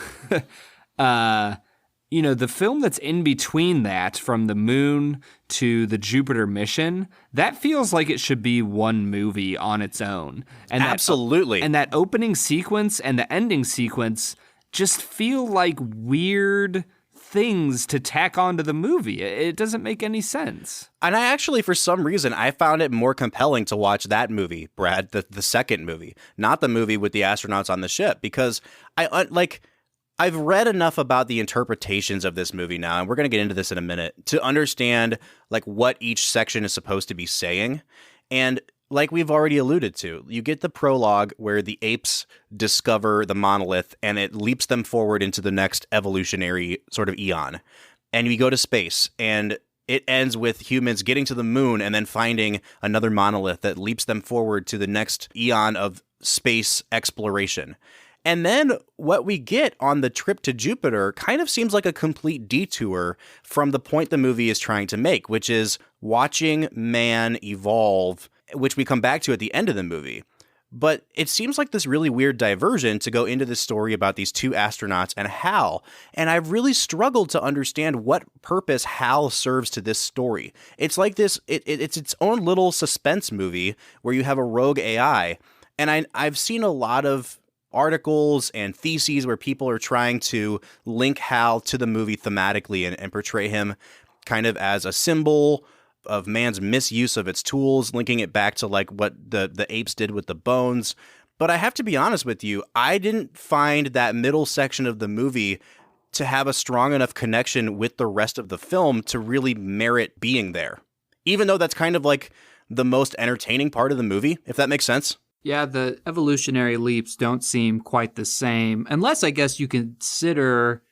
The film that's in between that, from the moon to the Jupiter mission, that feels like it should be one movie on its own. And Absolutely. And that opening sequence and the ending sequence just feel like weird things to tack onto the movie. It doesn't make any sense. And I actually, for some reason, I found it more compelling to watch that movie, Brad, the second movie, not the movie with the astronauts on the ship, because I've read enough about the interpretations of this movie now, and we're going to get into this in a minute, to understand what each section is supposed to be saying. And like we've already alluded to, you get the prologue where the apes discover the monolith and it leaps them forward into the next evolutionary sort of eon. And we go to space, and it ends with humans getting to the moon and then finding another monolith that leaps them forward to the next eon of space exploration. And then what we get on the trip to Jupiter kind of seems like a complete detour from the point the movie is trying to make, which is watching man evolve, which we come back to at the end of the movie. But it seems like this really weird diversion to go into this story about these two astronauts and Hal. And I've really struggled to understand what purpose Hal serves to this story. It's like this, it's its own little suspense movie where you have a rogue AI. And I've seen a lot of articles and theses where people are trying to link Hal to the movie thematically and portray him kind of as a symbol of man's misuse of its tools, linking it back to what the apes did with the bones. But I have to be honest with you, I didn't find that middle section of the movie to have a strong enough connection with the rest of the film to really merit being there. Even though that's kind of the most entertaining part of the movie, if that makes sense. Yeah, the evolutionary leaps don't seem quite the same, unless I guess you consider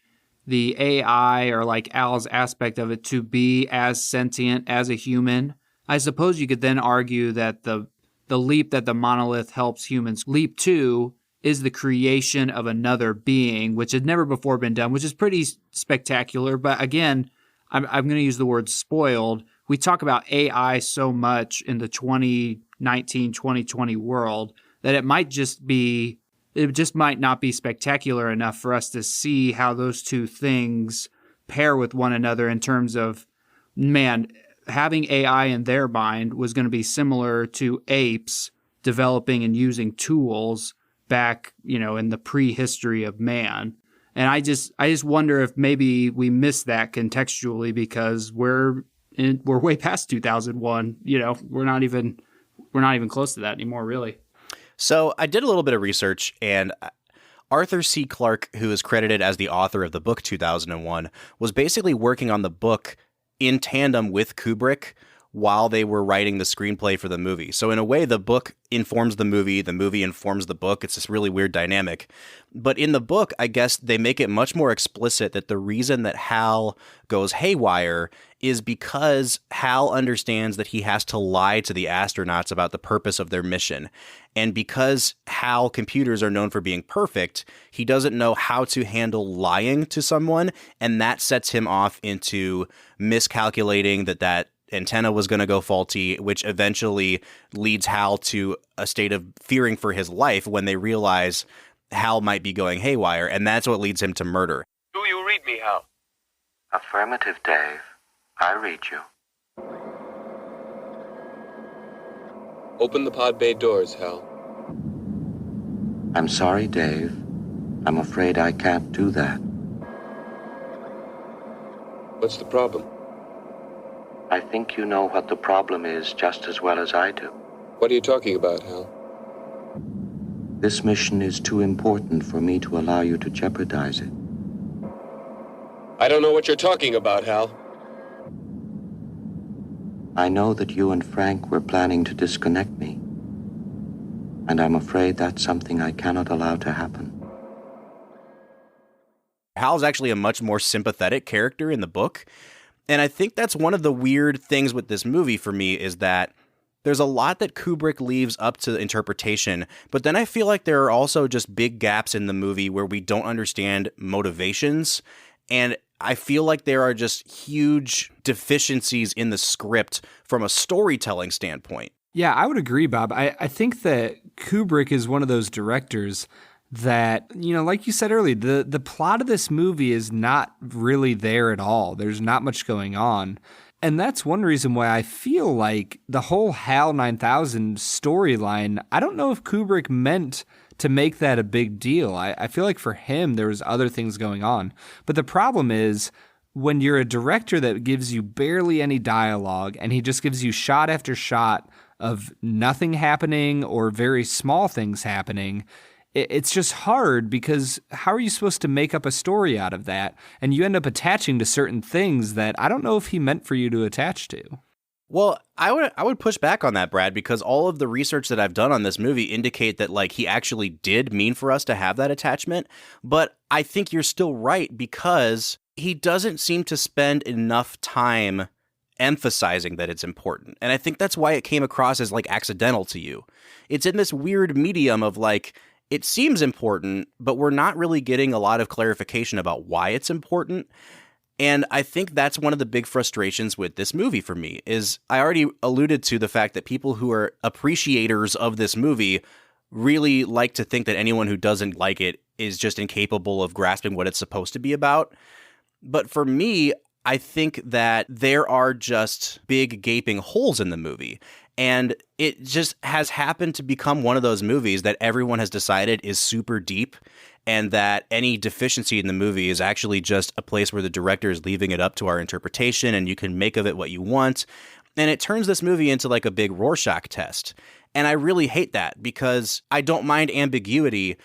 the AI or Al's aspect of it to be as sentient as a human. I suppose you could then argue that the leap that the monolith helps humans leap to is the creation of another being, which had never before been done, which is pretty spectacular. But again, I'm going to use the word spoiled. We talk about AI so much in the 2019, 2020 world that it just might not be spectacular enough for us to see how those two things pair with one another in terms of, man, having AI in their mind was going to be similar to apes developing and using tools back, in the prehistory of man. And I just wonder if maybe we missed that contextually because we're way past 2001. We're not even close to that anymore, really. So I did a little bit of research, and Arthur C. Clarke, who is credited as the author of the book 2001, was basically working on the book in tandem with Kubrick while they were writing the screenplay for the movie. So in a way, the book informs the movie informs the book. It's this really weird dynamic. But in the book, I guess they make it much more explicit that the reason that Hal goes haywire is because Hal understands that he has to lie to the astronauts about the purpose of their mission. And because Hal computers are known for being perfect, he doesn't know how to handle lying to someone, and that sets him off into miscalculating that antenna was going to go faulty, which eventually leads Hal to a state of fearing for his life when they realize Hal might be going haywire, and that's what leads him to murder. Do you read me, Hal? Affirmative, Dave. I read you. Open the pod bay doors, Hal. I'm sorry, Dave. I'm afraid I can't do that. What's the problem? I think you know what the problem is just as well as I do. What are you talking about, Hal? This mission is too important for me to allow you to jeopardize it. I don't know what you're talking about, Hal. I know that you and Frank were planning to disconnect me, and I'm afraid that's something I cannot allow to happen. Hal's actually a much more sympathetic character in the book. And I think that's one of the weird things with this movie for me is that there's a lot that Kubrick leaves up to interpretation, but then I feel like there are also just big gaps in the movie where we don't understand motivations. And I feel like there are just huge deficiencies in the script from a storytelling standpoint. Yeah, I would agree, Bob. I think that Kubrick is one of those directors that, like you said earlier, the plot of this movie is not really there at all. There's not much going on. And that's one reason why I feel like the whole HAL 9000 storyline, I don't know if Kubrick meant to make that a big deal. I feel like for him, there was other things going on. But the problem is, when you're a director that gives you barely any dialogue and he just gives you shot after shot of nothing happening or very small things happening, it's just hard because how are you supposed to make up a story out of that? And you end up attaching to certain things that I don't know if he meant for you to attach to. Well, I would push back on that, Brad, because all of the research that I've done on this movie indicate that like he actually did mean for us to have that attachment. But I think you're still right because he doesn't seem to spend enough time emphasizing that it's important. And I think that's why it came across as like accidental to you. It's in this weird medium of like, it seems important, but we're not really getting a lot of clarification about why it's important. And I think that's one of the big frustrations with this movie for me is I already alluded to the fact that people who are appreciators of this movie really like to think that anyone who doesn't like it is just incapable of grasping what it's supposed to be about. But for me, I think that there are just big gaping holes in the movie. And it just has happened to become one of those movies that everyone has decided is super deep and that any deficiency in the movie is actually just a place where the director is leaving it up to our interpretation and you can make of it what you want. And it turns this movie into like a big Rorschach test. And I really hate that because I don't mind ambiguity,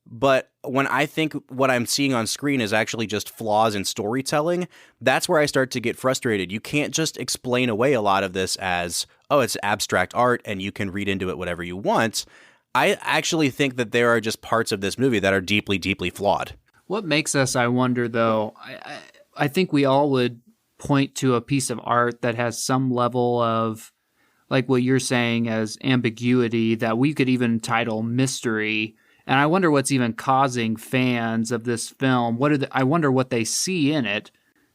but when I think what I'm seeing on screen is actually just flaws in storytelling, that's where I start to get frustrated. You can't just explain away a lot of this as, oh, it's abstract art and you can read into it whatever you want. I actually think that there are just parts of this movie that are deeply, deeply flawed. What makes us, I wonder, though, I think we all would point to a piece of art that has some level of, like what you're saying, as ambiguity that we could even title mystery. And I wonder what's even causing fans of this film. I wonder what they see in it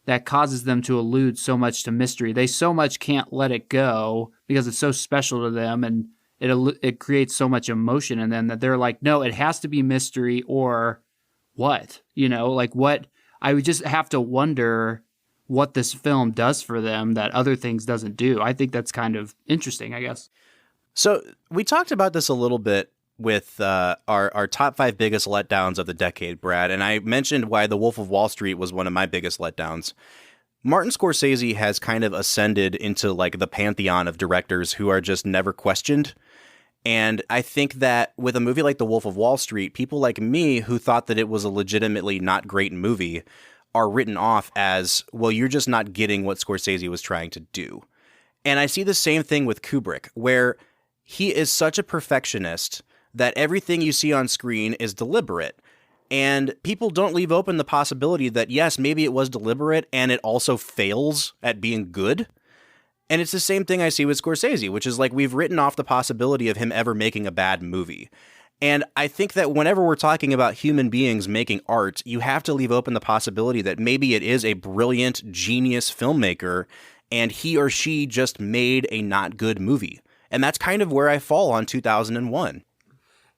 that causes them to allude so much to mystery. They so much can't let it go because it's so special to them, and it creates so much emotion in them that they're like, no, it has to be mystery or what? Like what? I would just have to wonder what this film does for them that other things doesn't do. I think that's kind of interesting, I guess. So we talked about this a little bit with our top 5 biggest letdowns of the decade, Brad. And I mentioned why The Wolf of Wall Street was one of my biggest letdowns. Martin Scorsese has kind of ascended into like the pantheon of directors who are just never questioned. And I think that with a movie like The Wolf of Wall Street, people like me who thought that it was a legitimately not great movie are written off as, well, you're just not getting what Scorsese was trying to do. And I see the same thing with Kubrick, where he is such a perfectionist that everything you see on screen is deliberate. And people don't leave open the possibility that, yes, maybe it was deliberate and it also fails at being good. And it's the same thing I see with Scorsese, which is like we've written off the possibility of him ever making a bad movie. And I think that whenever we're talking about human beings making art, you have to leave open the possibility that maybe it is a brilliant, genius filmmaker and he or she just made a not good movie. And that's kind of where I fall on 2001.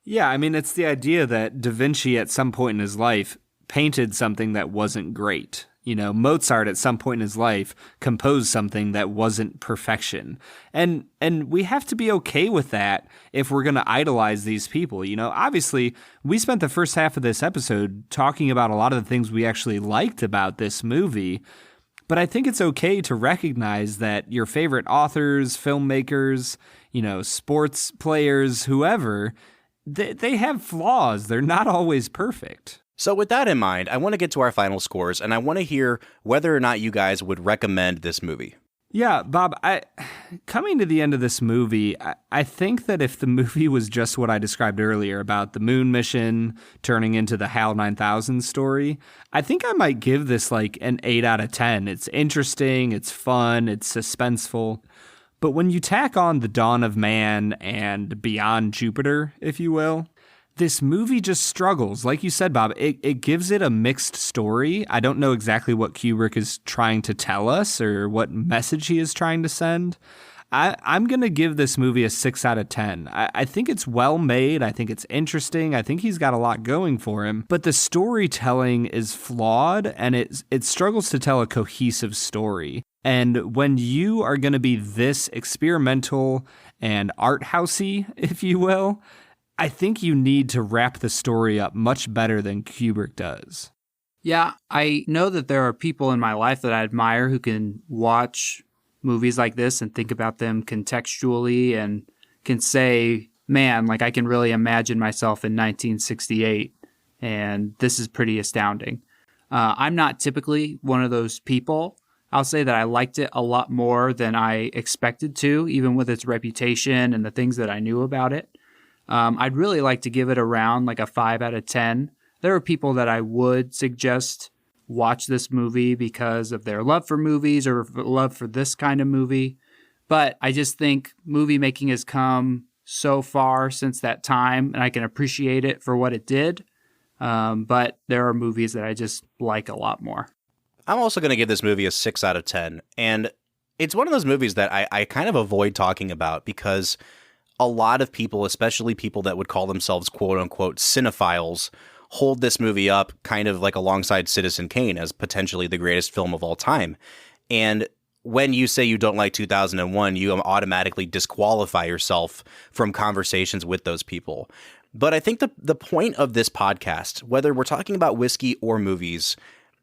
Yeah, I mean, it's the idea that Da Vinci at some point in his life painted something that wasn't great. Mozart at some point in his life composed something that wasn't perfection. And we have to be okay with that if we're going to idolize these people. Obviously, we spent the first half of this episode talking about a lot of the things we actually liked about this movie. But I think it's okay to recognize that your favorite authors, filmmakers, sports players, whoever, they have flaws. They're not always perfect. So with that in mind, I want to get to our final scores, and I want to hear whether or not you guys would recommend this movie. Yeah, Bob, coming to the end of this movie, I think that if the movie was just what I described earlier about the moon mission turning into the HAL 9000 story, I think I might give this like an 8 out of 10. It's interesting, it's fun, it's suspenseful. But when you tack on The Dawn of Man and Beyond Jupiter, if you will, this movie just struggles. Like you said, Bob, it gives it a mixed story. I don't know exactly what Kubrick is trying to tell us or what message he is trying to send. I'm going to give this movie a 6 out of 10. I think it's well made. I think it's interesting. I think he's got a lot going for him. But the storytelling is flawed, and it struggles to tell a cohesive story. And when you are going to be this experimental and art housey, if you will, I think you need to wrap the story up much better than Kubrick does. Yeah, I know that there are people in my life that I admire who can watch movies like this and think about them contextually and can say, man, like I can really imagine myself in 1968, and this is pretty astounding. I'm not typically one of those people. I'll say that I liked it a lot more than I expected to, even with its reputation and the things that I knew about it. I'd really like to give it around like a 5 out of 10. There are people that I would suggest watch this movie because of their love for movies or love for this kind of movie. But I just think movie making has come so far since that time, and I can appreciate it for what it did. But there are movies that I just like a lot more. I'm also going to give this movie a 6 out of 10. And it's one of those movies that I kind of avoid talking about because a lot of people, especially people that would call themselves quote unquote cinephiles, hold this movie up kind of like alongside Citizen Kane as potentially the greatest film of all time. And when you say you don't like 2001, you automatically disqualify yourself from conversations with those people. But I think the point of this podcast, whether we're talking about whiskey or movies,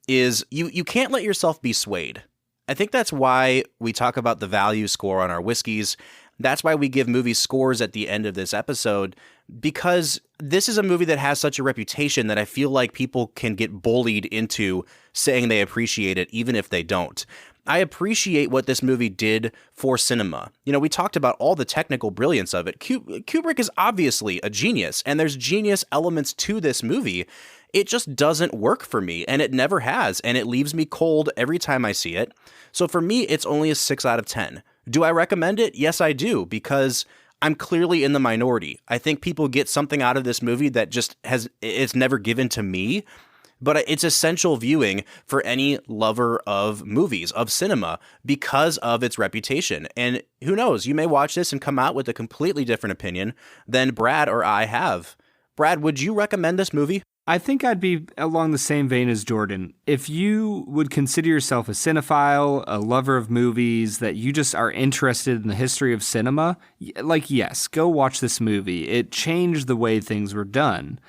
is you can't let yourself be swayed. I think that's why we talk about the value score on our whiskeys. That's why we give movie scores at the end of this episode, because this is a movie that has such a reputation that I feel like people can get bullied into saying they appreciate it, even if they don't. I appreciate what this movie did for cinema. You know, we talked about all the technical brilliance of it. Kubrick is obviously a genius, and there's genius elements to this movie. It just doesn't work for me, and it never has, and it leaves me cold every time I see it. So for me, it's only a 6 out of 10. Do I recommend it? Yes, I do, because I'm clearly in the minority. I think people get something out of this movie that just it's never given to me, but it's essential viewing for any lover of movies, of cinema, because of its reputation. And who knows, you may watch this and come out with a completely different opinion than Brad or I have. Brad, would you recommend this movie? I think I'd be along the same vein as Jordan. If you would consider yourself a cinephile, a lover of movies, that you just are interested in the history of cinema, like, yes, go watch this movie. It changed the way things were done.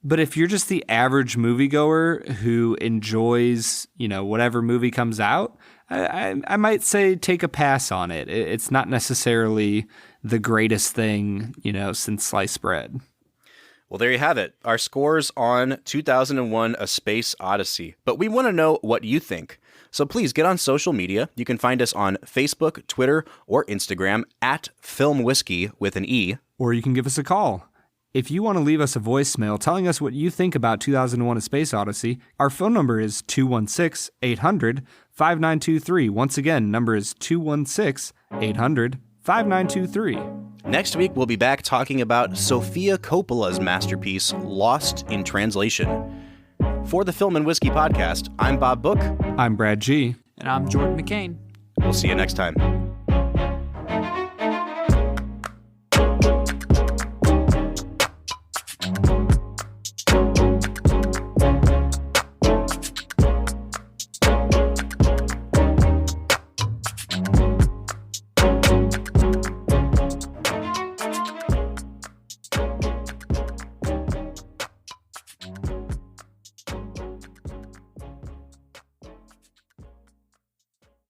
But if you're just the average moviegoer who enjoys, whatever movie comes out, I might say take a pass on it. It's not necessarily the greatest thing, since sliced bread. Well, there you have it. Our scores on 2001: A Space Odyssey. But we want to know what you think. So please get on social media. You can find us on Facebook, Twitter, or Instagram at Film Whiskey with an E. Or you can give us a call. If you want to leave us a voicemail telling us what you think about 2001: A Space Odyssey, our phone number is 216-800-5923. Once again, number is 216-800-5923. Next week, we'll be back talking about Sofia Coppola's masterpiece, Lost in Translation. For the Film and Whiskey Podcast, I'm Bob Book. I'm Brad G. And I'm Jordan McCain. We'll see you next time.